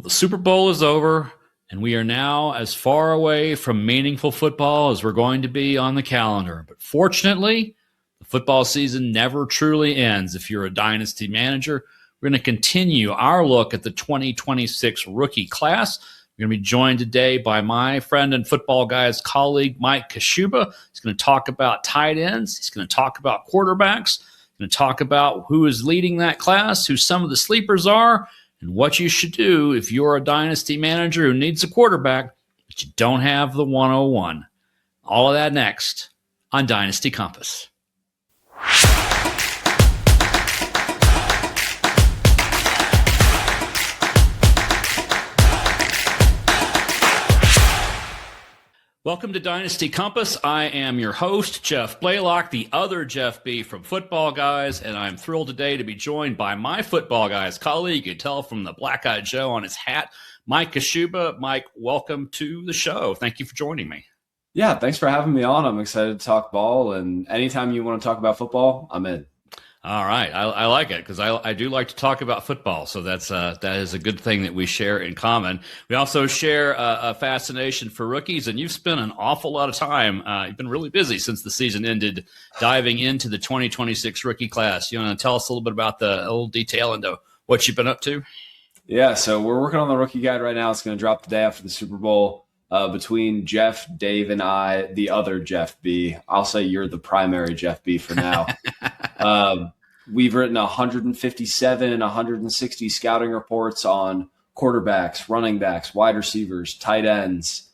Well, the Super Bowl is over, and we are now as far away from meaningful football as we're going to be on the calendar. But fortunately, the football season never truly ends. If you're a Dynasty manager, we're going to continue our look at the 2026 rookie class. We're going to be joined today by my friend and Footballguys colleague, Mike Kashuba. He's going to talk about tight ends. He's going to talk about quarterbacks. He's going to talk about who is leading that class, who some of the sleepers are, and what you should do if you're a Dynasty manager who needs a quarterback, but you don't have the 101. All of that next on Dynasty Compass. Welcome to Dynasty Compass. I am your host, Jeff Blaylock, the other Jeff B from Footballguys, and I'm thrilled today to be joined by my Footballguys colleague. You can tell from the black-eyed Joe on his hat, Mike Kashuba. Mike, welcome to the show. Thank you for joining me. Yeah, thanks for having me on. I'm excited to talk ball, and anytime you want to talk about football, I'm in. All right. I like it because I do like to talk about football. So that is a good thing that we share in common. We also share a fascination for rookies, and you've spent an awful lot of time. You've been really busy since the season ended, diving into the 2026 rookie class. You want to tell us a little bit about the little detail into what you've been up to? Yeah, so we're working on the rookie guide right now. It's going to drop the day after the Super Bowl. Between Jeff, Dave, and I, the other Jeff B. I'll say you're the primary Jeff B for now. We've written 157, 160 scouting reports on quarterbacks, running backs, wide receivers, tight ends.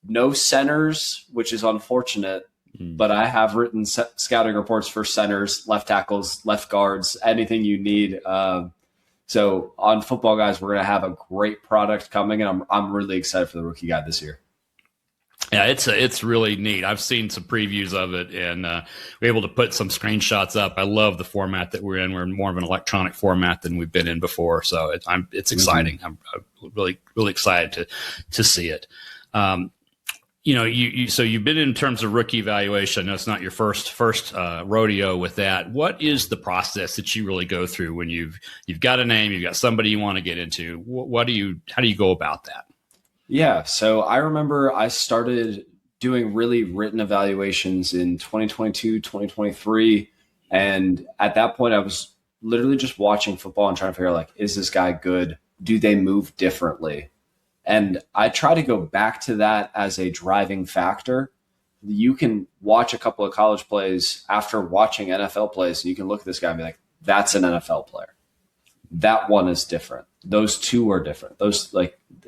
No centers, which is unfortunate, but I have written scouting reports for centers, left tackles, left guards, anything you need. So on Footballguys, we're going to have a great product coming, and I'm really excited for the rookie guide this year. Yeah, it's really neat. I've seen some previews of it, and we're able to put some screenshots up. I love the format that we're in. We're in more of an electronic format than we've been in before, so it's exciting. I'm really excited to see it. So you've been in terms of rookie evaluation. I know it's not your first rodeo with that. What is the process that you really go through when you've got a name, you've got somebody you want to get into? How do you go about that? Yeah, so I remember I started doing really written evaluations in 2022, 2023. And at that point, I was literally just watching football and trying to figure out, is this guy good? Do they move differently? And I try to go back to that as a driving factor. You can watch a couple of college plays after watching NFL plays, and you can look at this guy and be like, that's an NFL player. That one is different. Those two are different. Those,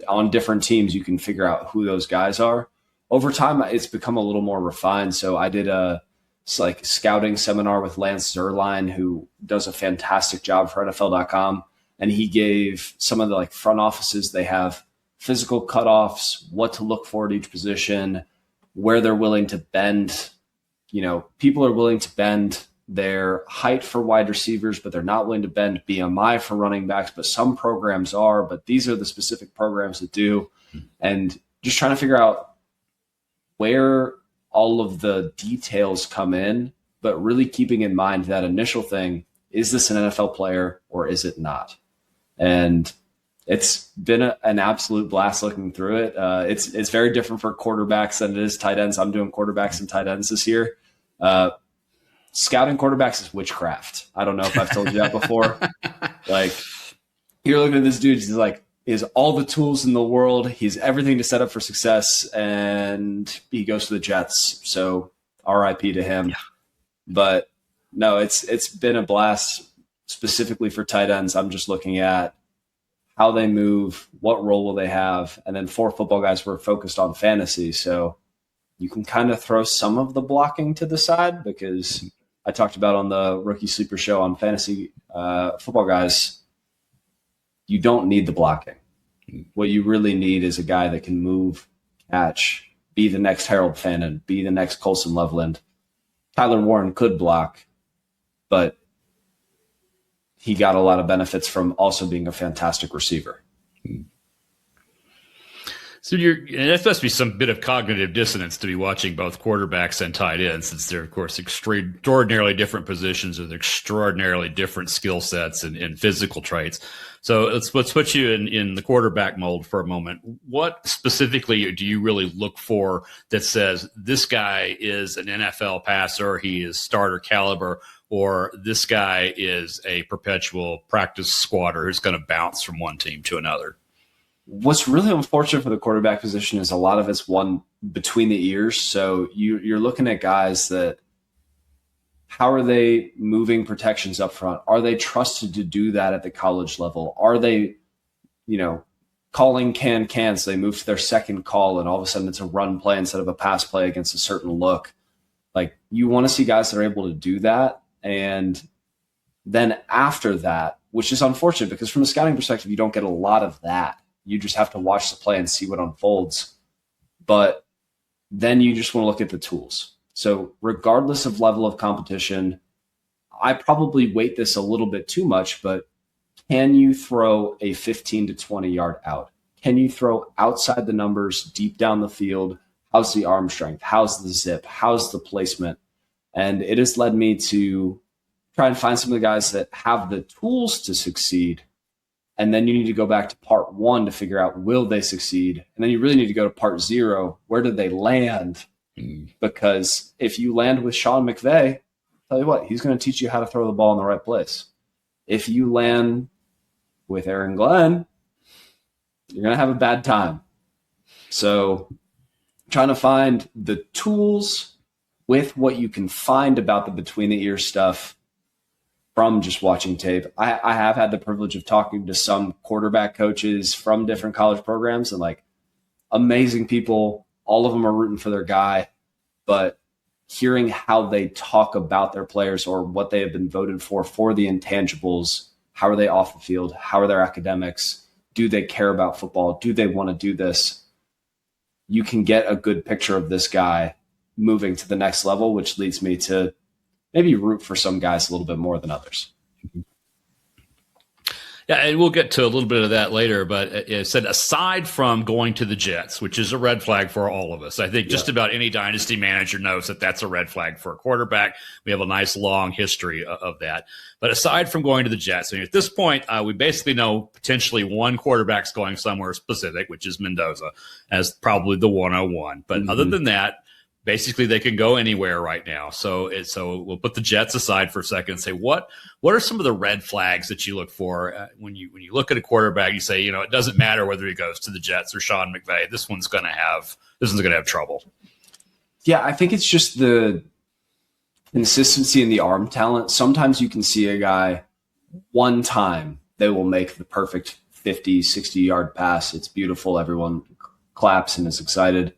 on different teams, you can figure out who those guys are. Over time, it's become a little more refined. So I did a scouting seminar with Lance Zierlein, who does a fantastic job for NFL.com. And he gave some of the front offices, they have physical cutoffs, what to look for at each position, where they're willing to bend. People are willing to bend their height for wide receivers, but they're not willing to bend BMI for running backs. But some programs are, but these are the specific programs that do. And just trying to figure out where all of the details come in, but really keeping in mind that initial thing, is this an NFL player or is it not? And it's been an absolute blast looking through it. It's very different for quarterbacks than it is tight ends. I'm doing quarterbacks and tight ends this year. Scouting quarterbacks is witchcraft. I don't know if I've told you that before. You're looking at this dude, he's he has all the tools in the world. He's everything to set up for success, and he goes to the Jets. So RIP to him. Yeah. But no, it's been a blast specifically for tight ends. I'm just looking at how they move, what role will they have, and then for Footballguys, we're focused on fantasy. So you can kind of throw some of the blocking to the side, because I talked about on the Rookie Sleeper show on Fantasy Footballguys, you don't need the blocking. What you really need is a guy that can move, catch, be the next Harold Fannin, be the next Colson Loveland. Tyler Warren could block, but he got a lot of benefits from also being a fantastic receiver. So and that must be some bit of cognitive dissonance to be watching both quarterbacks and tight ends, since they're, of course, extraordinarily different positions with extraordinarily different skill sets and physical traits. So let's put you in the quarterback mold for a moment. What specifically do you really look for that says this guy is an NFL passer, he is starter caliber, or this guy is a perpetual practice squatter who's going to bounce from one team to another? What's really unfortunate for the quarterback position is a lot of it's one between the ears. So you're looking at guys that, how are they moving protections up front? Are they trusted to do that at the college level? Are they, calling can so they move to their second call and all of a sudden it's a run play instead of a pass play against a certain look? Like, you want to see guys that are able to do that. And then after that, which is unfortunate because from a scouting perspective, you don't get a lot of that. You just have to watch the play and see what unfolds. But then you just want to look at the tools. So regardless of level of competition, I probably weight this a little bit too much, but can you throw a 15 to 20 yard out? Can you throw outside the numbers, deep down the field? How's the arm strength? How's the zip? How's the placement? And it has led me to try and find some of the guys that have the tools to succeed. And then you need to go back to part one to figure out, will they succeed? And then you really need to go to part zero. Where did they land? Because if you land with Sean McVay, tell you what, he's going to teach you how to throw the ball in the right place. If you land with Aaron Glenn, you're going to have a bad time. So trying to find the tools with what you can find about the between the ears stuff from just watching tape. I have had the privilege of talking to some quarterback coaches from different college programs, and like, amazing people. All of them are rooting for their guy, but hearing how they talk about their players or what they have been voted for the intangibles, how are they off the field? How are their academics? Do they care about football? Do they want to do this? You can get a good picture of this guy moving to the next level, which leads me to maybe root for some guys a little bit more than others. Yeah, and we'll get to a little bit of that later, but it said aside from going to the Jets, which is a red flag for all of us, I think just about any dynasty manager knows that that's a red flag for a quarterback. We have a nice long history of that. But aside from going to the Jets, I mean, at this point, we basically know potentially one quarterback's going somewhere specific, which is Mendoza, as probably the 101. But other than that, basically, they can go anywhere right now. So we'll put the Jets aside for a second and say, what are some of the red flags that you look for when you look at a quarterback? You say, it doesn't matter whether he goes to the Jets or Sean McVay. This one's going to have trouble. Yeah, I think it's just the consistency in the arm talent. Sometimes you can see a guy one time, they will make the perfect 50, 60-yard pass. It's beautiful. Everyone claps and is excited.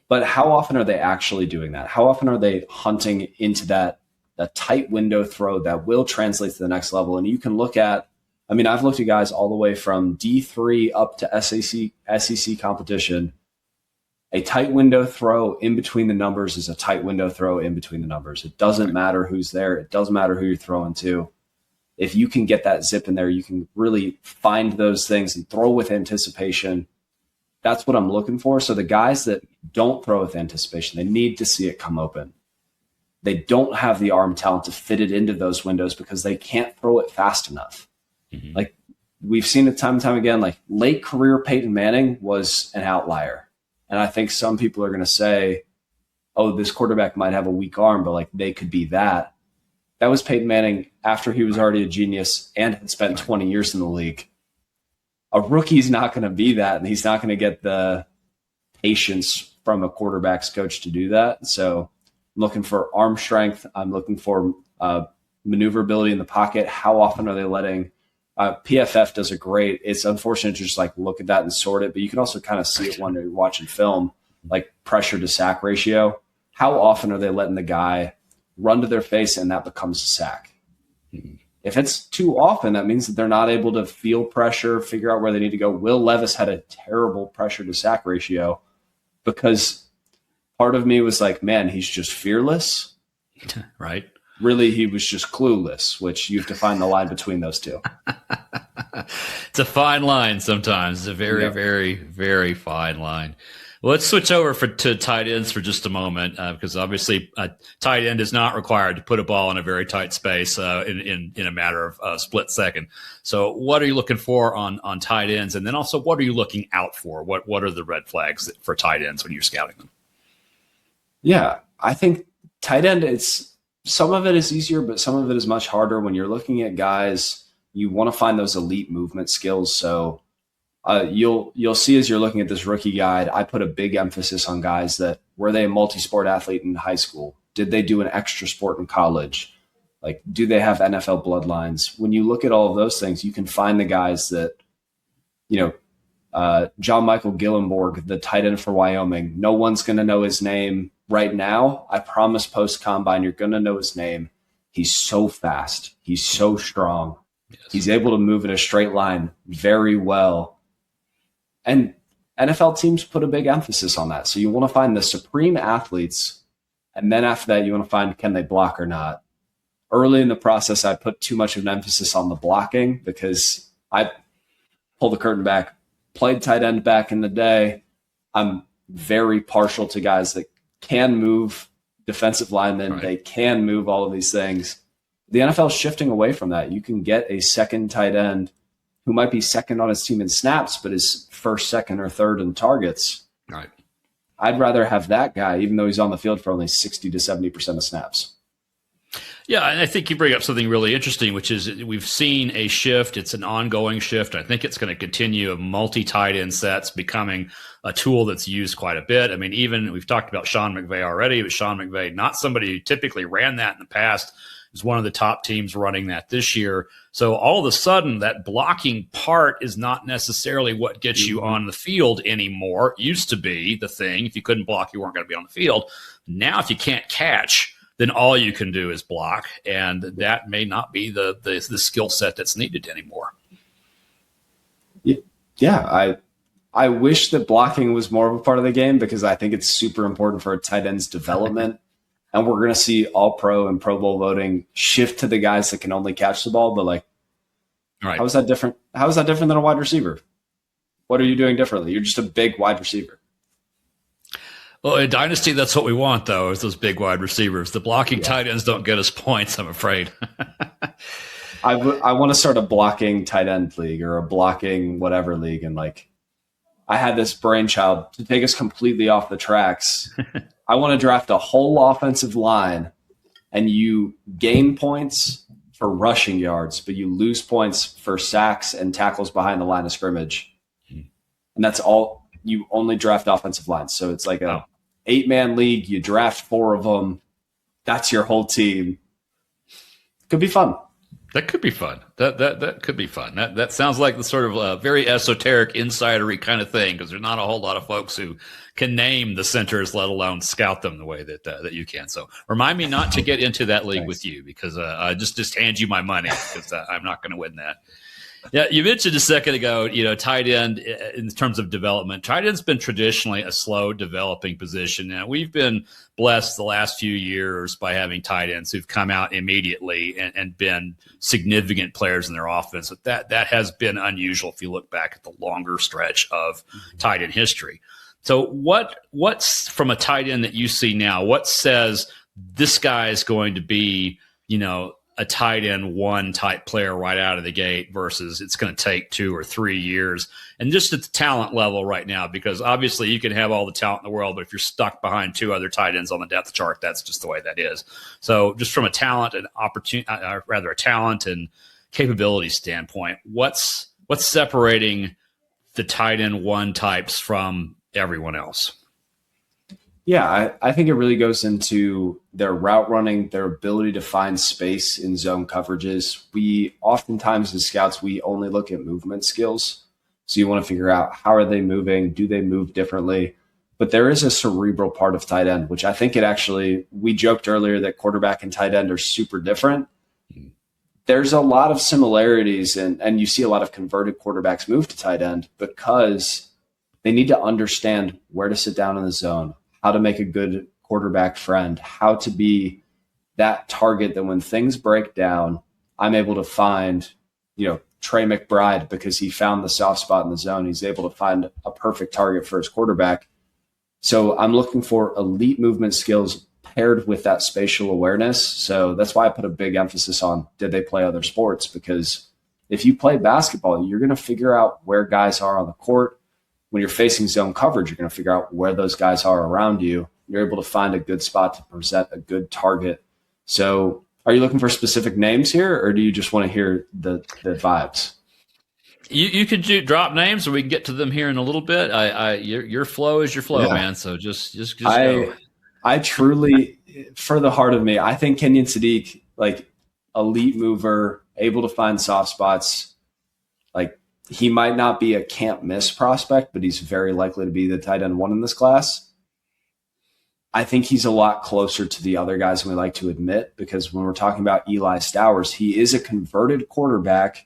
But how often are they actually doing that? How often are they hunting into that tight window throw that will translate to the next level? And you can look at, I've looked at guys all the way from D3 up to SEC competition. A tight window throw in between the numbers is a tight window throw in between the numbers. It doesn't matter who's there. It doesn't matter who you're throwing to. If you can get that zip in there, you can really find those things and throw with anticipation. That's what I'm looking for. So the guys that don't throw with anticipation, they need to see it come open. They don't have the arm talent to fit it into those windows because they can't throw it fast enough. Like, we've seen it time and time again, like late career Peyton Manning was an outlier. And I think some people are going to say, oh, this quarterback might have a weak arm, but like they could be that. That was Peyton Manning after he was already a genius and had spent 20 years in the league. A rookie's not going to be that, and he's not going to get the patience from a quarterback's coach to do that. So I'm looking for arm strength. I'm looking for maneuverability in the pocket. How often are they letting PFF does a great. It's unfortunate to just like look at that and sort it, but you can also kind of see it when you're watching film, like pressure to sack ratio. How often are they letting the guy run to their face and that becomes a sack? If it's too often, that means that they're not able to feel pressure, figure out where they need to go. Will Levis had a terrible pressure to sack ratio because part of me was like, man, he's just fearless. Right. Really, he was just clueless, which you have to find the line between those two. It's a fine line sometimes. It's a very, very, very fine line. Well, let's switch over to tight ends for just a moment, because obviously a tight end is not required to put a ball in a very tight space in a matter of a split second. So what are you looking for on tight ends? And then also, what are you looking out for? What are the red flags for tight ends when you're scouting them? Yeah, I think tight end, some of it is easier, but some of it is much harder. When you're looking at guys, you want to find those elite movement skills. So you'll see as you're looking at this rookie guide, I put a big emphasis on guys that were they a multi-sport athlete in high school? Did they do an extra sport in college? Like, do they have NFL bloodlines? When you look at all of those things, you can find the guys that, John Michael Gillenborg, the tight end for Wyoming. No one's going to know his name right now. I promise post-combine, you're going to know his name. He's so fast. He's so strong. Yes. He's able to move in a straight line very well. And NFL teams put a big emphasis on that. So you want to find the supreme athletes. And then after that, you want to find, can they block or not? Early in the process, I put too much of an emphasis on the blocking because I pull the curtain back, played tight end back in the day. I'm very partial to guys that can move, defensive linemen. Right. They can move all of these things. The NFL is shifting away from that. You can get a second tight end who might be second on his team in snaps, but is first, second, or third in targets. Right. I'd rather have that guy, even though he's on the field for only 60 to 70% of snaps. Yeah, and I think you bring up something really interesting, which is we've seen a shift. It's an ongoing shift. I think it's going to continue of multi-tight end sets becoming a tool that's used quite a bit. I mean, even we've talked about Sean McVay already, but Sean McVay, not somebody who typically ran that in the past, is one of the top teams running that this year. So all of a sudden, that blocking part is not necessarily what gets you on the field anymore. It used to be the thing. If you couldn't block, you weren't going to be on the field. Now, if you can't catch, then all you can do is block, and that may not be the skill set that's needed anymore. Yeah, I wish that blocking was more of a part of the game because I think it's super important for a tight end's development. And we're going to see all pro and Pro Bowl voting shift to the guys that can only catch the ball. But right. How is that different? How is that different than a wide receiver? What are you doing differently? You're just a big wide receiver. Well, in Dynasty, that's what we want, though, is those big wide receivers. The blocking tight ends don't get us points, I'm afraid. I want to start a blocking tight end league or a blocking whatever league. And I had this brainchild to take us completely off the tracks. I want to draft a whole offensive line, and you gain points for rushing yards, but you lose points for sacks and tackles behind the line of scrimmage. And that's all. You only draft offensive lines. So it's like a 8-man league. You draft 4 of them. That's your whole team. Could be fun. That could be fun. That could be fun. That sounds like the sort of very esoteric, insidery kind of thing, because there's not a whole lot of folks who can name the centers, let alone scout them the way that you can. So remind me not to get into that league with you, because I just hand you my money, because I'm not going to win that. Yeah, you mentioned a second ago, tight end in terms of development. Tight end's been traditionally a slow developing position. Now, we've been blessed the last few years by having tight ends who've come out immediately and been significant players in their offense. But that has been unusual if you look back at the longer stretch of tight end history. So what's from a tight end that you see now, what says this guy is going to be, a tight end 1 type player right out of the gate versus it's going to take 2 or 3 years? And just at the talent level right now, because obviously you can have all the talent in the world, but if you're stuck behind 2 other tight ends on the depth chart, that's just the way that is. So just from a talent and a talent and capability standpoint, what's separating the tight end 1 types from everyone else? Yeah, I think it really goes into their route running, their ability to find space in zone coverages. We oftentimes, as scouts, we only look at movement skills. So you want to figure out, how are they moving? Do they move differently? But there is a cerebral part of tight end, which I think we joked earlier that quarterback and tight end are super different. There's a lot of similarities, and you see a lot of converted quarterbacks move to tight end because they need to understand where to sit down in the zone, how to make a good quarterback friend, how to be that target that when things break down, I'm able to find Trey McBride, because he found the soft spot in the zone. He's able to find a perfect target for his quarterback. So I'm looking for elite movement skills paired with that spatial awareness. So that's why I put a big emphasis on, did they play other sports? Because if you play basketball, you're going to figure out where guys are on the court. When you're facing zone coverage, you're going to figure out where those guys are around you. You're able to find a good spot to present a good target. So are you looking for specific names here, or do you just want to hear the vibes? You could drop names, or we can get to them here in a little bit. Your flow is your flow, man. So just go. I truly, for the heart of me, I think Kenyon Sadiq, like elite mover, able to find soft spots. Like, he might not be a can't miss prospect, but he's very likely to be the tight end 1 in this class. I think he's a lot closer to the other guys than we like to admit, because when we're talking about Eli Stowers, he is a converted quarterback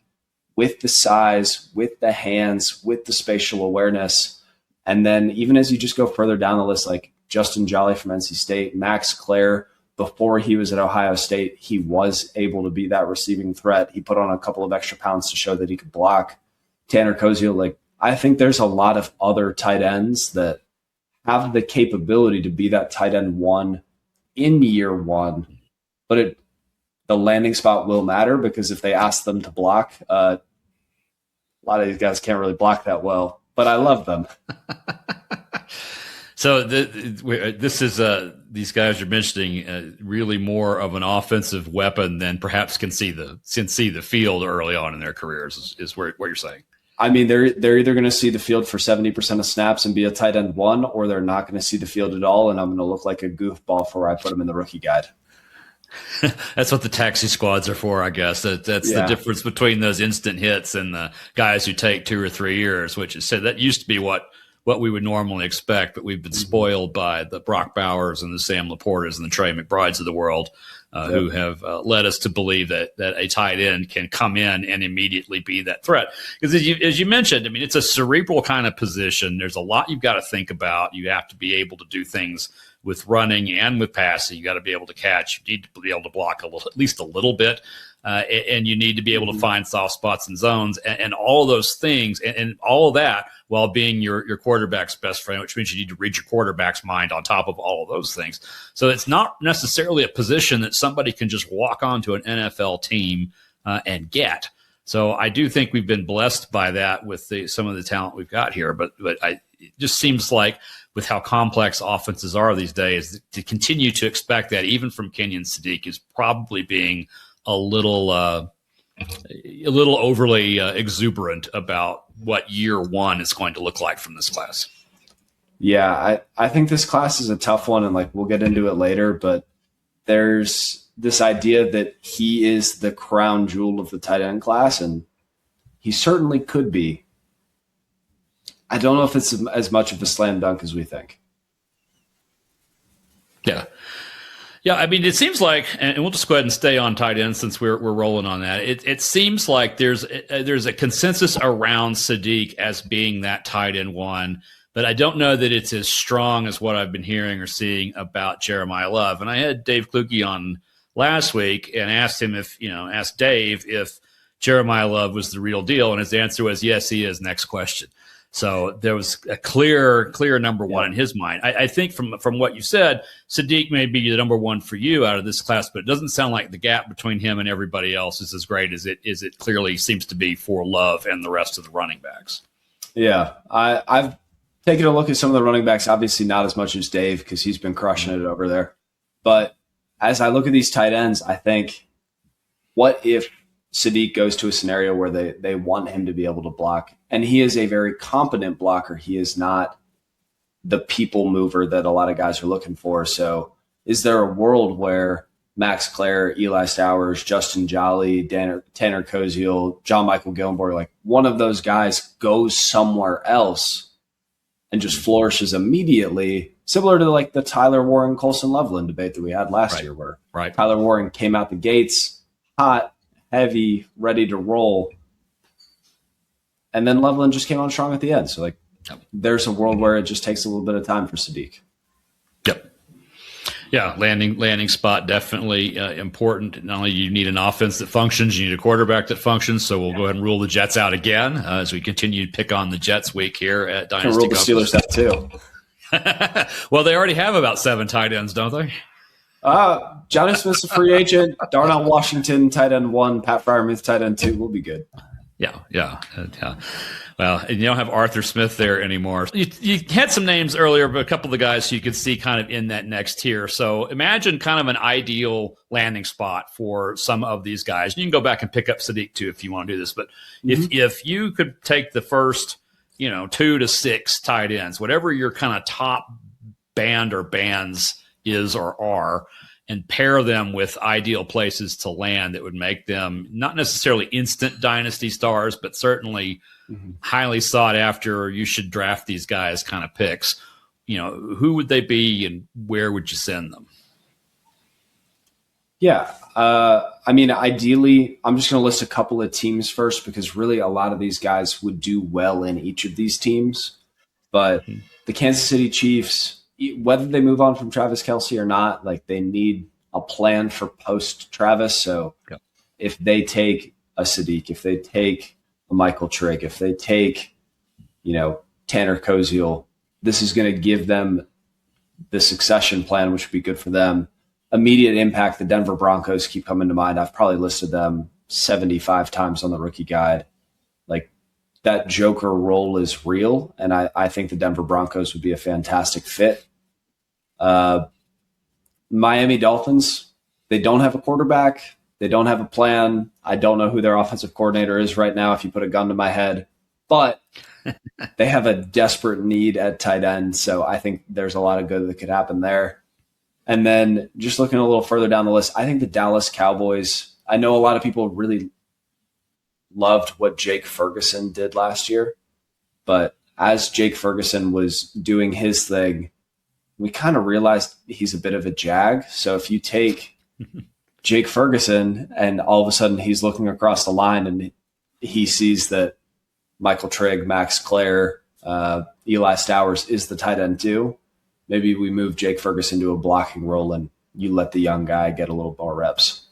with the size, with the hands, with the spatial awareness. And then even as you just go further down the list, like Justin Jolly from NC State, Max Clare, before he was at Ohio State, he was able to be that receiving threat. He put on a couple of extra pounds to show that he could block. Tanner Koziel, like, I think there's a lot of other tight ends that have the capability to be that tight end 1 in year 1, but the landing spot will matter, because if they ask them to block, a lot of these guys can't really block that well, but I love them. So this is these guys you're mentioning really more of an offensive weapon than perhaps can see the field early on in their careers, is what you're saying. I mean, they're either going to see the field for 70% of snaps and be a tight end 1, or they're not going to see the field at all, and I'm going to look like a goofball for where I put them in the rookie guide. That's what the taxi squads are for, I guess. That's the difference between those instant hits and the guys who take 2 or 3 years, which is said that used to be what we would normally expect, but we've been spoiled by the Brock Bowers and the Sam Laportas and the Trey McBrides of the world, who have led us to believe that a tight end can come in and immediately be that threat. Because as you mentioned, I mean, it's a cerebral kind of position. There's a lot you've got to think about. You have to be able to do things with running and with passing. You got to be able to catch. You need to be able to block at least a little bit. And you need to be able to find soft spots and zones and all those things and all of that while being your quarterback's best friend, which means you need to read your quarterback's mind on top of all of those things. So it's not necessarily a position that somebody can just walk onto an NFL team and get. So I do think we've been blessed by that with some of the talent we've got here. But it just seems like with how complex offenses are these days, to continue to expect that even from Kenyon Sadiq is probably being a little overly exuberant about what year 1 is going to look like from this class. Yeah, I think this class is a tough one, and like we'll get into it later, but there's this idea that he is the crown jewel of the tight end class, and he certainly could be. I don't know if it's as much of a slam dunk as we think. Yeah, I mean, it seems like, and we'll just go ahead and stay on tight end since we're rolling on that. It seems like there's a consensus around Sadiq as being that tight end 1, but I don't know that it's as strong as what I've been hearing or seeing about Jeremiah Love. And I had Dave Kluge on last week and asked Dave if Jeremiah Love was the real deal, and his answer was yes, he is. Next question. So there was a clear number 1 in his mind. I think from what you said, Sadiq may be the number 1 for you out of this class, but it doesn't sound like the gap between him and everybody else is as great as it clearly seems to be for Love and the rest of the running backs. Yeah, I've taken a look at some of the running backs, obviously not as much as Dave because he's been crushing it over there. But as I look at these tight ends, I think, what if Sadiq goes to a scenario where they want him to be able to block, and he is a very competent blocker. He is not the people mover that a lot of guys are looking for. So is there a world where Max Clare, Eli Stowers, Justin Jolly, Tanner Koziel, John Michael Gilmore, like one of those guys goes somewhere else and just flourishes immediately, similar to like the Tyler Warren, Colson Loveland debate that we had last year, where Tyler Warren came out the gates hot, heavy, ready to roll. And then Loveland just came on strong at the end. So, there's a world where it just takes a little bit of time for Sadiq. Yep. Yeah, landing spot definitely important. Not only do you need an offense that functions, you need a quarterback that functions. So we'll go ahead and rule the Jets out again as we continue to pick on the Jets week here at Dynasty. Can rule the Steelers out too. Well, they already have about 7 tight ends, don't they? Johnny Smith's a free agent. Darnell Washington, tight end 1. Pat Freiermuth, tight end 2. We'll be good. Yeah. Well, and you don't have Arthur Smith there anymore. You had some names earlier, but a couple of the guys you could see kind of in that next tier. So imagine kind of an ideal landing spot for some of these guys. You can go back and pick up Sadiq too if you want to do this. But if you could take the first, 2 to 6 tight ends, whatever your kind of top band or bands is or are, and pair them with ideal places to land that would make them not necessarily instant dynasty stars, but certainly highly sought after, you should draft these guys kind of picks. Who would they be and where would you send them? Yeah. Ideally, I'm just going to list a couple of teams first because really a lot of these guys would do well in each of these teams. But the Kansas City Chiefs, whether they move on from Travis Kelce or not, like they need a plan for post Travis. So if they take a Sadiq, if they take a Michael Trigg, if they take, Tanner Koziel, this is going to give them the succession plan, which would be good for them. Immediate impact. The Denver Broncos keep coming to mind. I've probably listed them 75 times on the rookie guide. Like that Joker role is real. And I think the Denver Broncos would be a fantastic fit. Miami Dolphins, they don't have a quarterback. They don't have a plan. I don't know who their offensive coordinator is right now if you put a gun to my head, but they have a desperate need at tight end. So I think there's a lot of good that could happen there. And then just looking a little further down the list, I think the Dallas Cowboys, I know a lot of people really loved what Jake Ferguson did last year, but as Jake Ferguson was doing his thing, we kind of realized he's a bit of a jag. So if you take Jake Ferguson and all of a sudden he's looking across the line and he sees that Michael Trigg, Max Clare, Eli Stowers is the tight end too, maybe we move Jake Ferguson to a blocking role and you let the young guy get a little more reps.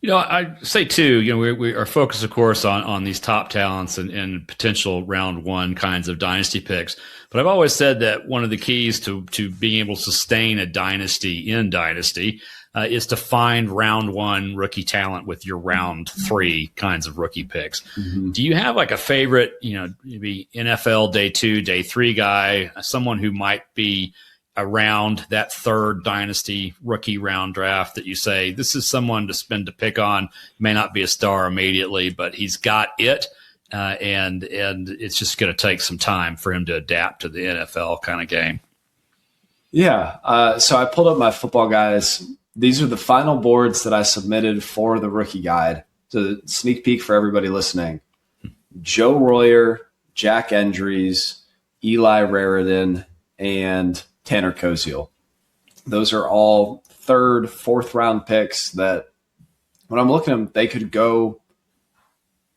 I say too, we are focused, of course, on these top talents and potential round 1 kinds of dynasty picks. But I've always said that one of the keys to being able to sustain a dynasty is to find round 1 rookie talent with your round 3 kinds of rookie picks. Do you have like a favorite, maybe NFL day 2, day 3 guy, someone who might be around that third dynasty rookie round draft that you say, this is someone to spend to pick on, may not be a star immediately, but he's got it. And it's just going to take some time for him to adapt to the NFL kind of game. Yeah. So I pulled up my Footballguys. These are the final boards that I submitted for the rookie guide. So sneak peek for everybody listening. Joe Royer, Jack Endries, Eli Raridan, and Tanner Koziel. Those are all 3rd, 4th round picks that when I'm looking at them, they could go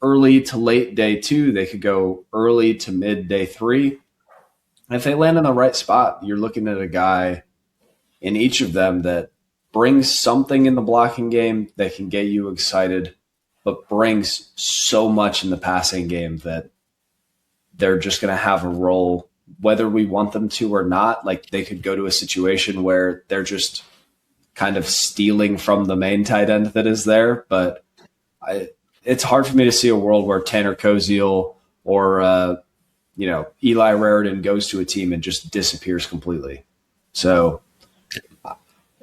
early to late day 2. They could go early to mid day 3. And if they land in the right spot, you're looking at a guy in each of them that brings something in the blocking game that can get you excited, but brings so much in the passing game that they're just going to have a role whether we want them to or not. Like they could go to a situation where they're just kind of stealing from the main tight end that is there. But it's hard for me to see a world where Tanner Koziel or, Eli Raridan goes to a team and just disappears completely. So,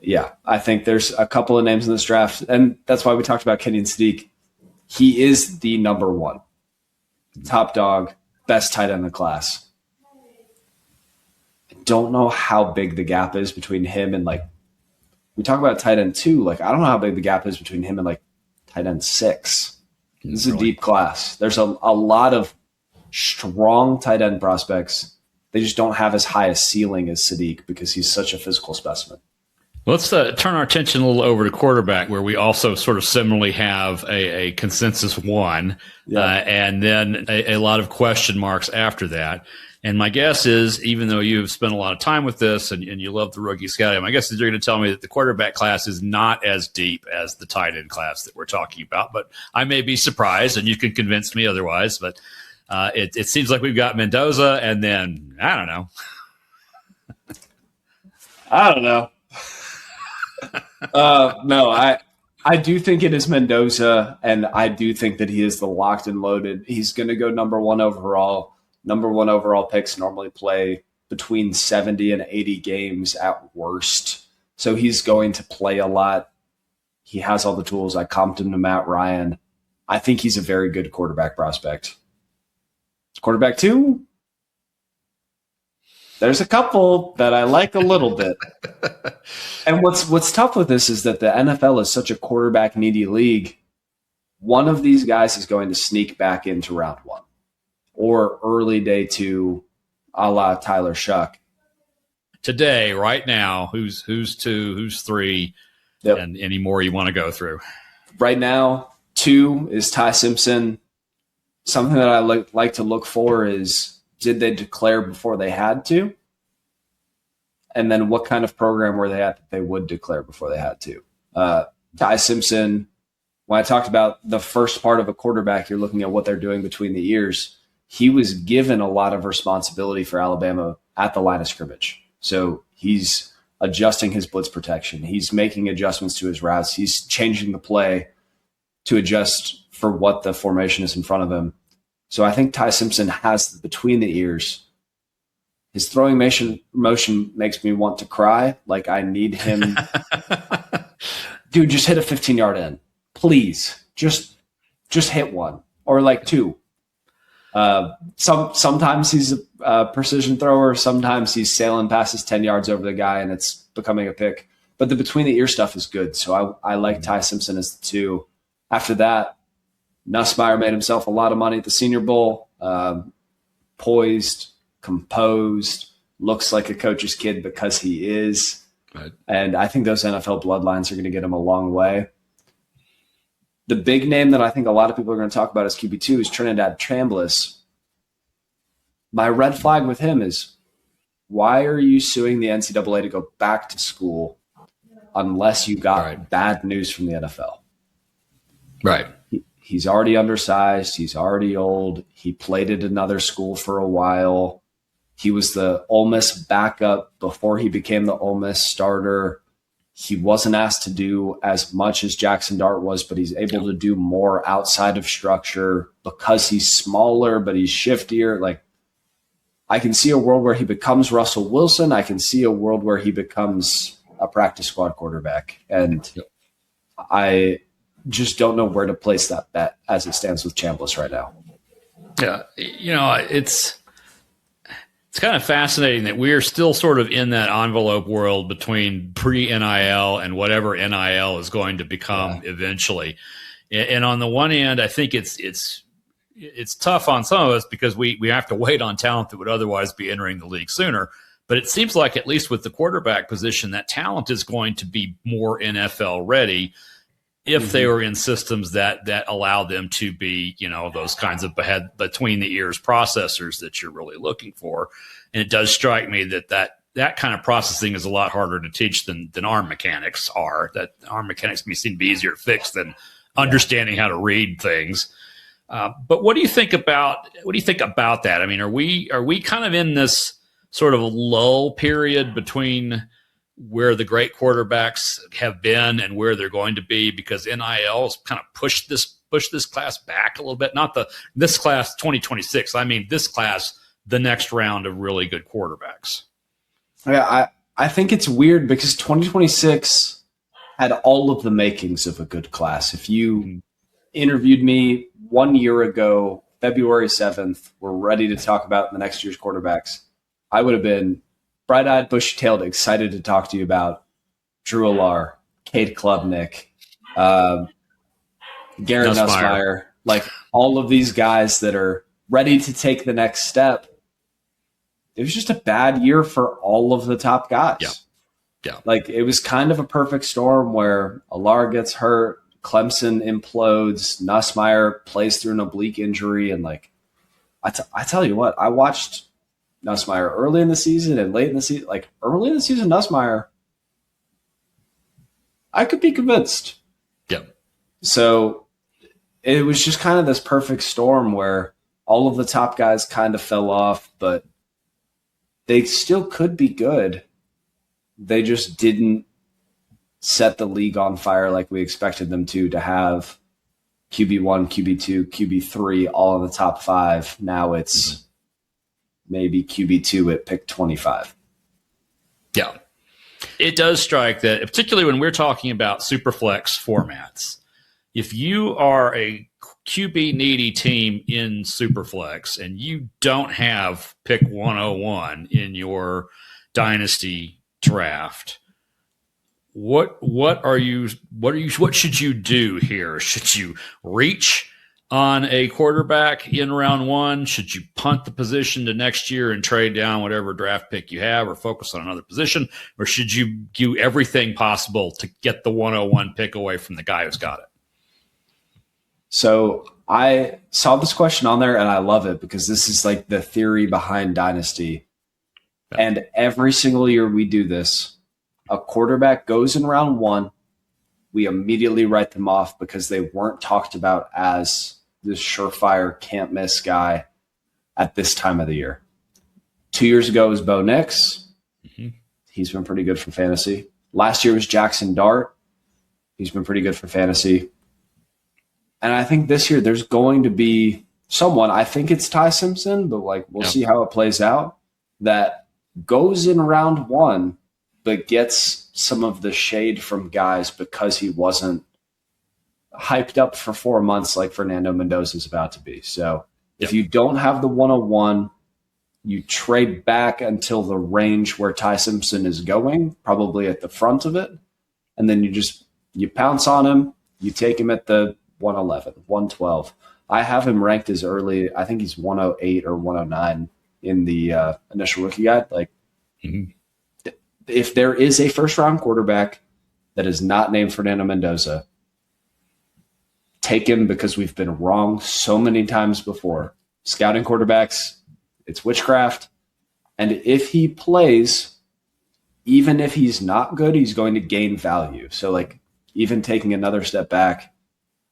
yeah, I think there's a couple of names in this draft. And that's why we talked about Kenyon Sadiq. He is the number 1 top dog, best tight end in the class. Don't know how big the gap is between him and we talk about tight end 2. I don't know how big the gap is between him and tight end 6. This is a deep class. There's a lot of strong tight end prospects. They just don't have as high a ceiling as Sadiq because he's such a physical specimen. Let's turn our attention a little over to quarterback, where we also sort of similarly have a consensus 1 and then a lot of question marks after that. And my guess is, even though you've spent a lot of time with this and you love the rookie scouting, my guess is you're going to tell me that the quarterback class is not as deep as the tight end class that we're talking about. But I may be surprised, and you can convince me otherwise. But it seems like we've got Mendoza, and then I don't know. No, I do think it is Mendoza, and I do think that he is the locked and loaded. He's going to go number one overall. Number one overall picks normally play between 70 and 80 games at worst. So he's going to play a lot. He has all the tools. I comped him to Matt Ryan. I think he's a very good quarterback prospect. Quarterback 2, there's a couple that I like a little bit. And what's tough with this is that the NFL is such a quarterback needy league. One of these guys is going to sneak back into round 1 or early day 2, a la Tyler Shuck. Today, right now, who's 2, who's 3, Yep. and any more you want to go through? Right now, 2 is Ty Simpson. Something that I like to look for is, did they declare before they had to? And then what kind of program were they at that they would declare before they had to? Ty Simpson, when I talked about the first part of a quarterback, you're looking at what they're doing between the ears. He was given a lot of responsibility for Alabama at the line of scrimmage. So he's adjusting his blitz protection. He's making adjustments to his routes. He's changing the play to adjust for what the formation is in front of him. So I think Ty Simpson has between the ears. His throwing motion makes me want to cry. Like, I need him. Dude, just hit a 15-yard end. Please. Just hit one. Or like 2. Sometimes he's a precision thrower. Sometimes he's sailing past his 10 yards over the guy and it's becoming a pick. But the between the ear stuff is good. So I like Ty Simpson as the 2. After that, Nussmeier made himself a lot of money at the Senior Bowl. Poised, composed, looks like a coach's kid because he is. Right. And I think those NFL bloodlines are going to get him a long way. The big name that I think a lot of people are going to talk about as QB2 is Trinidad Chambliss. My red flag with him is, why are you suing the NCAA to go back to school unless you got bad news from the NFL? Right. He's already undersized. He's already old. He played at another school for a while. He was the Ole Miss backup before he became the Ole Miss starter. He wasn't asked to do as much as Jackson Dart was, but he's able to do more outside of structure because he's smaller, but he's shiftier. Like, I can see a world where he becomes Russell Wilson. I can see a world where he becomes a practice squad quarterback. And I just don't know where to place that bet as it stands with Chambliss right now. Yeah. It's kind of fascinating that we're still sort of in that envelope world between pre-NIL and whatever NIL is going to become eventually. And on the one hand, I think it's tough on some of us because we have to wait on talent that would otherwise be entering the league sooner. But it seems like, at least with the quarterback position, that talent is going to be more NFL ready if they were in systems that allow them to be, those kinds of between the ears processors that you're really looking for. And it does strike me that kind of processing is a lot harder to teach than arm mechanics are. That arm mechanics may seem to be easier to fix than understanding how to read things. But what do you think about that? I mean, are we kind of in this sort of lull period between where the great quarterbacks have been and where they're going to be, because NIL has kind of pushed this class back a little bit? Not this class 2026. I mean, this class, the next round of really good quarterbacks. Yeah, I think it's weird because 2026 had all of the makings of a good class. If you interviewed me 1 year ago, February 7th, we're ready to talk about the next year's quarterbacks, I would have been bright-eyed, bushy-tailed, excited to talk to you about Drew Allar, Cade Klubnik, Garrett Nussmeier, like all of these guys that are ready to take the next step. It was just a bad year for all of the top guys. Yeah. Like, it was kind of a perfect storm where Allar gets hurt, Clemson implodes, Nussmeier plays through an oblique injury, and like I tell you what, I watched Nussmeier early in the season and late in the season. Like early in the season, Nussmeier, I could be convinced. Yep. So it was just kind of this perfect storm where all of the top guys kind of fell off, but they still could be good. They just didn't set the league on fire like we expected them to have QB1, QB2, QB3 all in the top 5. Now it's maybe QB2 at pick 25. Yeah. It does strike that, particularly when we're talking about Superflex formats, if you are a QB needy team in Superflex and you don't have pick 101 in your Dynasty draft, what should you do here? Should you reach on a quarterback in round 1? Should you punt the position to next year and trade down whatever draft pick you have or focus on another position? Or should you do everything possible to get the 101 pick away from the guy who's got it? So I saw this question on there and I love it because this is like the theory behind Dynasty. Yeah. And every single year we do this. A quarterback goes in round 1. We immediately write them off because they weren't talked about as this surefire can't miss guy at this time of the year. 2 years ago was Bo Nix. Mm-hmm. He's been pretty good for fantasy. Last year was Jackson Dart. He's been pretty good for fantasy. And I think this year there's going to be someone, I think it's Ty Simpson, but we'll see how it plays out, that goes in round 1 but gets some of the shade from guys because he wasn't hyped up for 4 months like Fernando Mendoza is about to be. So if you don't have the 101, you trade back until the range where Ty Simpson is going, probably at the front of it, and then you pounce on him, you take him at the 111, 112. I have him ranked as early, I think he's 108 or 109 in the initial rookie guide. If there is a first-round quarterback that is not named Fernando Mendoza, take him because we've been wrong so many times before. Scouting quarterbacks, it's witchcraft. And if he plays, even if he's not good, he's going to gain value. So, even taking another step back,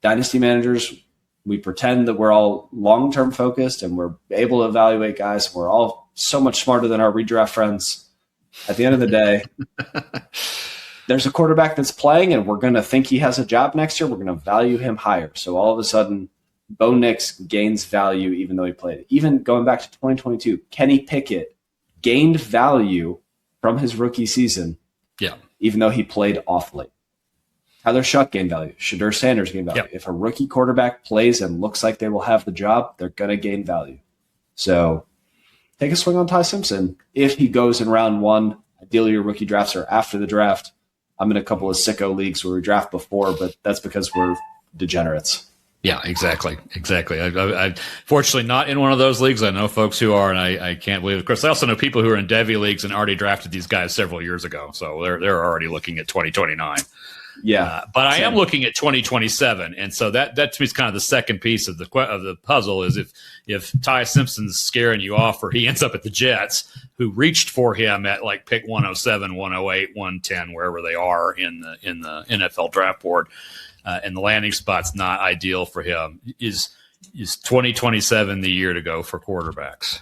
Dynasty managers, we pretend that we're all long-term focused and we're able to evaluate guys. We're all so much smarter than our redraft friends. At the end of the day, there's a quarterback that's playing and we're going to think he has a job next year. We're going to value him higher. So all of a sudden, Bo Nix gains value even though he played. Even going back to 2022, Kenny Pickett gained value from his rookie season, even though he played awfully. Tyler Shuck gained value. Shadur Sanders gained value. If a rookie quarterback plays and looks like they will have the job, they're going to gain value. So take a swing on Ty Simpson. If he goes in round 1, ideally your rookie drafts are after the draft. I'm in a couple of sicko leagues where we draft before, but that's because we're degenerates. Yeah, exactly. I fortunately not in one of those leagues. I know folks who are, and I can't believe it. Of course, I also know people who are in Devy leagues and already drafted these guys several years ago. So they're already looking at 2029. Yeah, but I am looking at 2027, and so that to me is kind of the second piece of the puzzle. Is if Ty Simpson's scaring you off, or he ends up at the Jets, who reached for him at pick 107, 108, 110, wherever they are in the NFL draft board, and the landing spot's not ideal for him. Is 2027 the year to go for quarterbacks?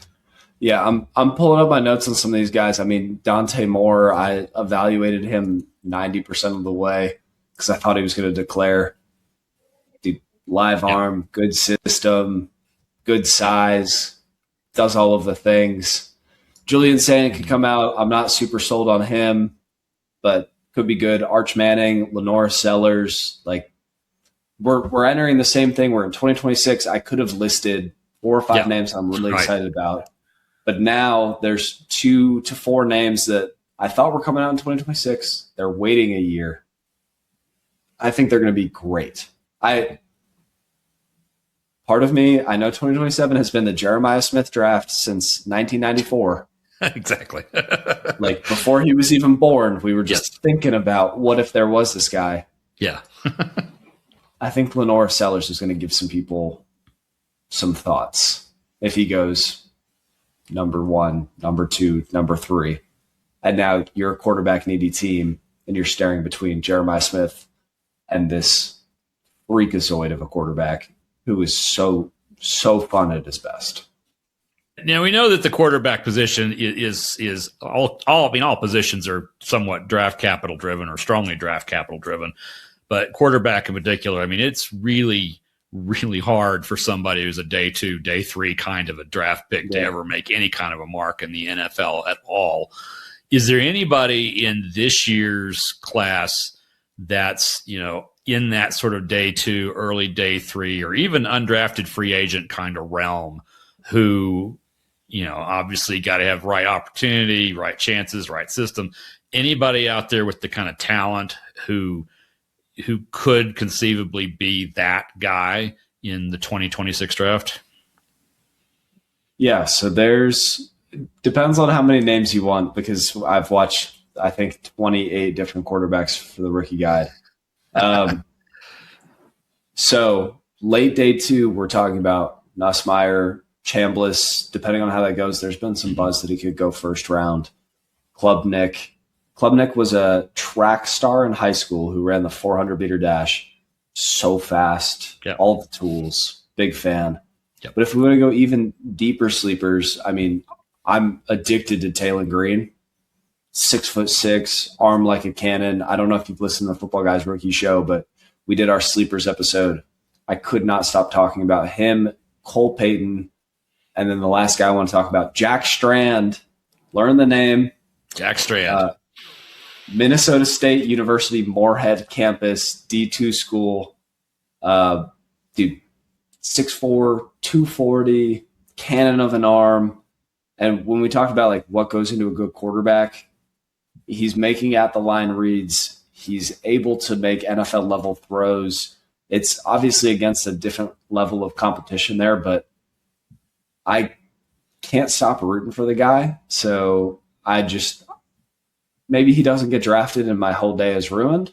Yeah, I'm pulling up my notes on some of these guys. I mean, Dante Moore, I evaluated him 90% of the way because I thought he was going to declare. Dude, live arm, good system, good size, does all of the things. Julian Sand could come out. I'm not super sold on him, but could be good. Arch Manning, Lenore Sellers, we're entering the same thing. We're in 2026. I could have listed 4 or 5 names I'm really excited about. But now there's 2 to 4 names that I thought were coming out in 2026. They're waiting a year. I think they're going to be great. Part of me, I know 2027 has been the Jeremiah Smith draft since 1994. Exactly. Before he was even born, we were just thinking about what if there was this guy. Yeah. I think Lenore Sellers is going to give some people some thoughts if he goes number 1, number 2, number 3. And now you're a quarterback needy team and you're staring between Jeremiah Smith and this freakazoid of a quarterback who is so fun at his best. Now we know that the quarterback position is all positions are somewhat draft capital driven or strongly draft capital driven, but quarterback in particular, I mean, it's really, really hard for somebody who's a day 2, day 3 kind of a draft pick to ever make any kind of a mark in the NFL at all. Is there anybody in this year's class that's, in that sort of day 2, early day 3, or even undrafted free agent kind of realm who, obviously got to have right opportunity, right chances, right system. Anybody out there with the kind of talent who could conceivably be that guy in the 2026 draft? Yeah, so depends on how many names you want, because I've watched, I think, 28 different quarterbacks for the rookie guide. So late day 2, we're talking about Nussmeier, Chambliss. Depending on how that goes, there's been some buzz that he could go first round. Klubnik was a track star in high school who ran the 400-meter dash so fast. Yep. All the tools. Big fan. Yep. But if we want to go even deeper sleepers, I mean, I'm addicted to Taylor Green. 6'6", arm like a cannon. I don't know if you've listened to the Footballguys rookie show, but we did our sleepers episode. I could not stop talking about him, Cole Payton, and then the last guy I want to talk about, Jack Strand. Learn the name. Jack Strand. Minnesota State University Moorhead campus, D2 school. Dude, 6'4", 240, cannon of an arm. And when we talked about like what goes into a good quarterback, he's making at the line reads. He's able to make NFL level throws. It's obviously against a different level of competition there, but I can't stop rooting for the guy. So maybe he doesn't get drafted and my whole day is ruined.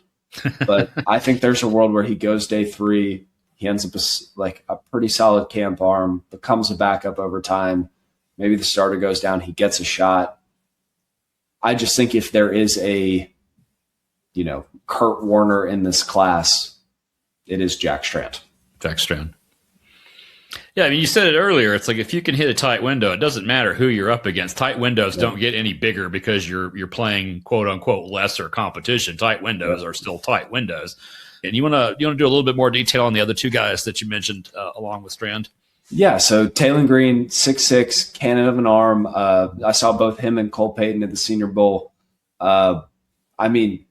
But I think there's a world where he goes day 3. He ends up like a pretty solid camp arm, becomes a backup over time. Maybe the starter goes down. He gets a shot. I just think if there is a, Kurt Warner in this class, it is Jack Strand. Jack Strand. Yeah, I mean, you said it earlier. It's like if you can hit a tight window, it doesn't matter who you're up against. Tight windows don't get any bigger because you're playing quote unquote lesser competition. Tight windows are still tight windows. And you want to do a little bit more detail on the other 2 guys that you mentioned along with Strand? Yeah, so Taylor Green, 6'6", cannon of an arm. I saw both him and Cole Payton at the Senior Bowl. I mean,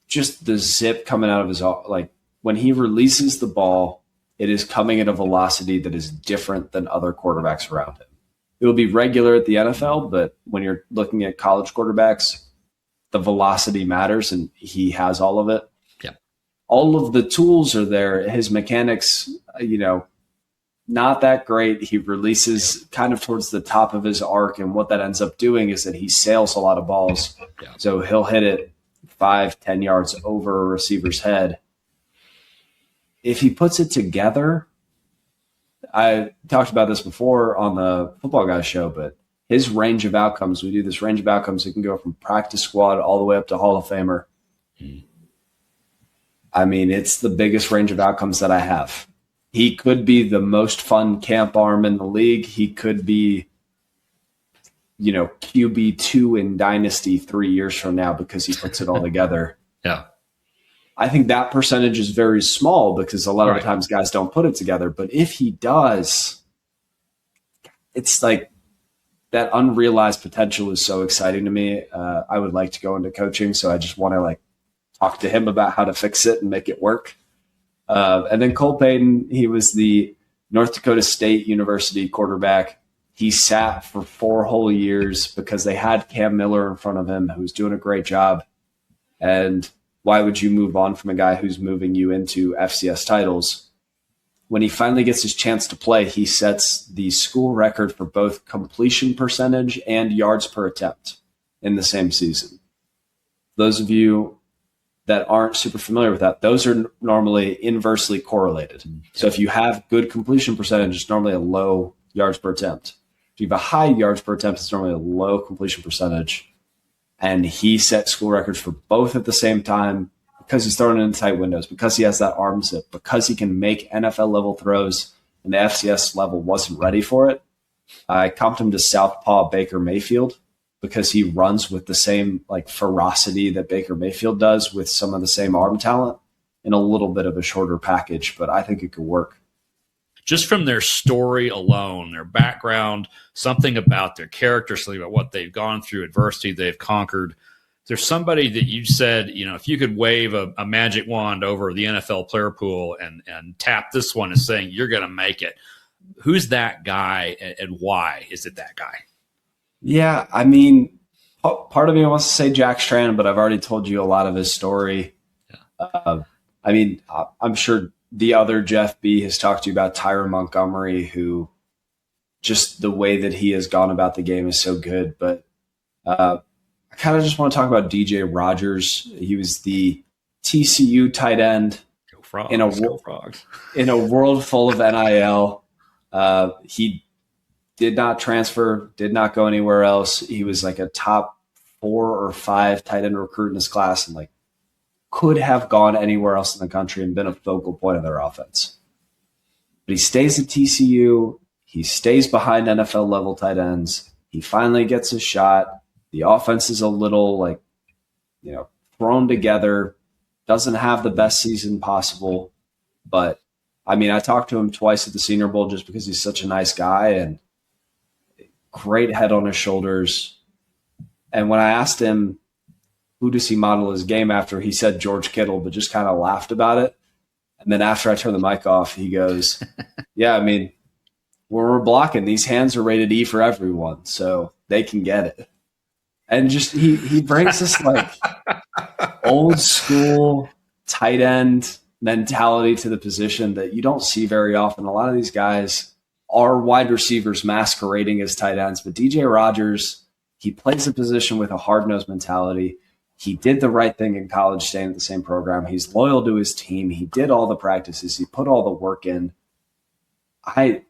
just the zip coming out of his, like when he releases the ball, it is coming at a velocity that is different than other quarterbacks around him. It will be regular at the NFL, but when you're looking at college quarterbacks, the velocity matters, and he has all of it. Yeah. All of the tools are there. His mechanics, not that great. He releases kind of towards the top of his arc, and what that ends up doing is that he sails a lot of balls. Yeah. So he'll hit it 5-10 yards over a receiver's head. If he puts it together, I talked about this before on the Footballguys show, but his range of outcomes, we do this range of outcomes, it can go from practice squad all the way up to Hall of Famer. I mean, it's the biggest range of outcomes that I have. He could be the most fun camp arm in the league. He could be, QB2 in Dynasty 3 years from now because he puts it all together. Yeah. I think that percentage is very small because a lot of the times guys don't put it together. But if he does, it's like that unrealized potential is so exciting to me. I would like to go into coaching, so I just want to talk to him about how to fix it and make it work. And then Cole Payton, he was the North Dakota State University quarterback. He sat for 4 whole years because they had Cam Miller in front of him, who was doing a great job. And why would you move on from a guy who's moving you into FCS titles? When he finally gets his chance to play, he sets the school record for both completion percentage and yards per attempt in the same season. Those of you that aren't super familiar with that, those are normally inversely correlated. So if you have good completion percentage, it's normally a low yards per attempt. If you have a high yards per attempt, it's normally a low completion percentage. And he set school records for both at the same time because he's throwing it in tight windows, because he has that arm zip, because he can make NFL level throws, and the FCS level wasn't ready for it. I comped him to Southpaw Baker Mayfield because he runs with the same like ferocity that Baker Mayfield does with some of the same arm talent in a little bit of a shorter package, but I think it could work. Just from their story alone, their background, something about their character, something about what they've gone through, adversity they've conquered. There's somebody that you said, if you could wave a magic wand over the NFL player pool and tap this one and saying, you're going to make it. Who's that guy and why is it that guy? Yeah, I mean, part of me wants to say Jack Strand, but I've already told you a lot of his story. Yeah. I'm sure the other Jeff B has talked to you about Tyron Montgomery, who just the way that he has gone about the game is so good. But I kind of just want to talk about DJ Rogers. He was the TCU tight end in a world full of NIL. He did not transfer, did not go anywhere else. He was like a top 4 or 5 tight end recruit in his class, and could have gone anywhere else in the country and been a focal point of their offense. But he stays at TCU. He stays behind NFL level tight ends. He finally gets a shot. The offense is a little thrown together, doesn't have the best season possible. But I talked to him twice at the Senior Bowl just because he's such a nice guy and great head on his shoulders. And when I asked him, who does he model his game after? He said George Kittle, but just kind of laughed about it. And then after I turned the mic off, he goes, yeah, when we're blocking, these hands are rated E for everyone, so they can get it. And just he brings this old school tight end mentality to the position that you don't see very often. A lot of these guys are wide receivers masquerading as tight ends, but DJ Rogers, he plays the position with a hard-nosed mentality. He did the right thing in college, staying at the same program. He's loyal to his team. He did all the practices. He put all the work in. I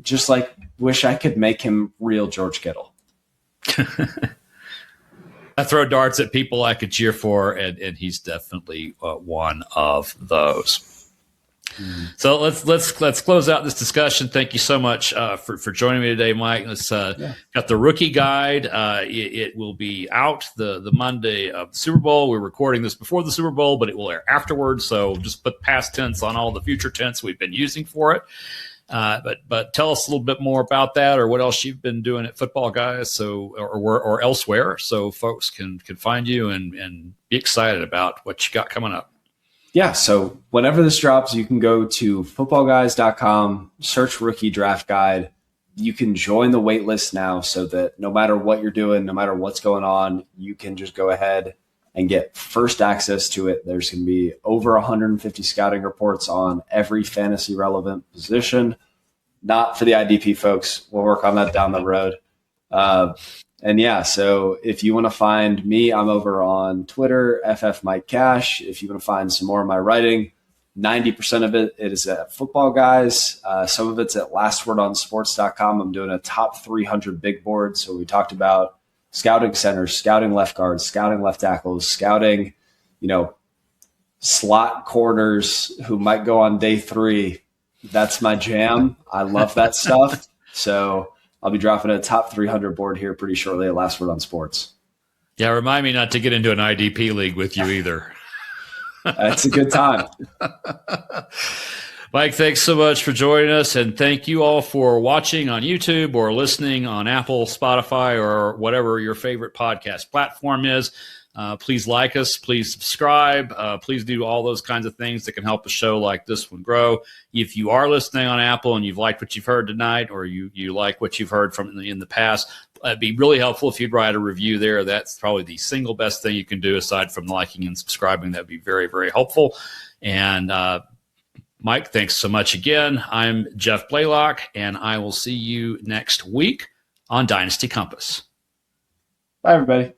just wish I could make him real George Kittle. I throw darts at people I could cheer for, and he's definitely one of those. So let's close out this discussion. Thank you so much for joining me today, Mike. Let's got the rookie guide. It will be out the Monday of the Super Bowl. We're recording this before the Super Bowl, but it will air afterwards. So just put past tense on all the future tense we've been using for it. But tell us a little bit more about that, or what else you've been doing at Footballguys, or elsewhere, so folks can find you and be excited about what you got coming up. Yeah, so whenever this drops, you can go to footballguys.com, search Rookie Draft Guide. You can join the wait list now so that no matter what you're doing, no matter what's going on, you can just go ahead and get first access to it. There's going to be over 150 scouting reports on every fantasy relevant position. Not for the IDP folks. We'll work on that down the road. So if you want to find me, I'm over on Twitter, FF Mike Cash. If you want to find some more of my writing, 90% of it is at Footballguys. Some of it's at lastwordonsports.com. I'm doing a top 300 big board. So we talked about scouting centers, scouting left guards, scouting left tackles, scouting, slot corners who might go on day 3. That's my jam. I love that stuff. So I'll be dropping a top 300 board here pretty shortly at Last Word on Sports. Yeah, remind me not to get into an IDP league with you either. It's a good time. Mike, thanks so much for joining us, and thank you all for watching on YouTube or listening on Apple, Spotify, or whatever your favorite podcast platform is. Please like us. Please subscribe. Please do all those kinds of things that can help a show like this one grow. If you are listening on Apple and you've liked what you've heard tonight, or you like what you've heard from in the past, it'd be really helpful if you'd write a review there. That's probably the single best thing you can do aside from liking and subscribing. That'd be very, very helpful. And Mike, thanks so much again. I'm Jeff Blaylock, and I will see you next week on Dynasty Compass. Bye, everybody.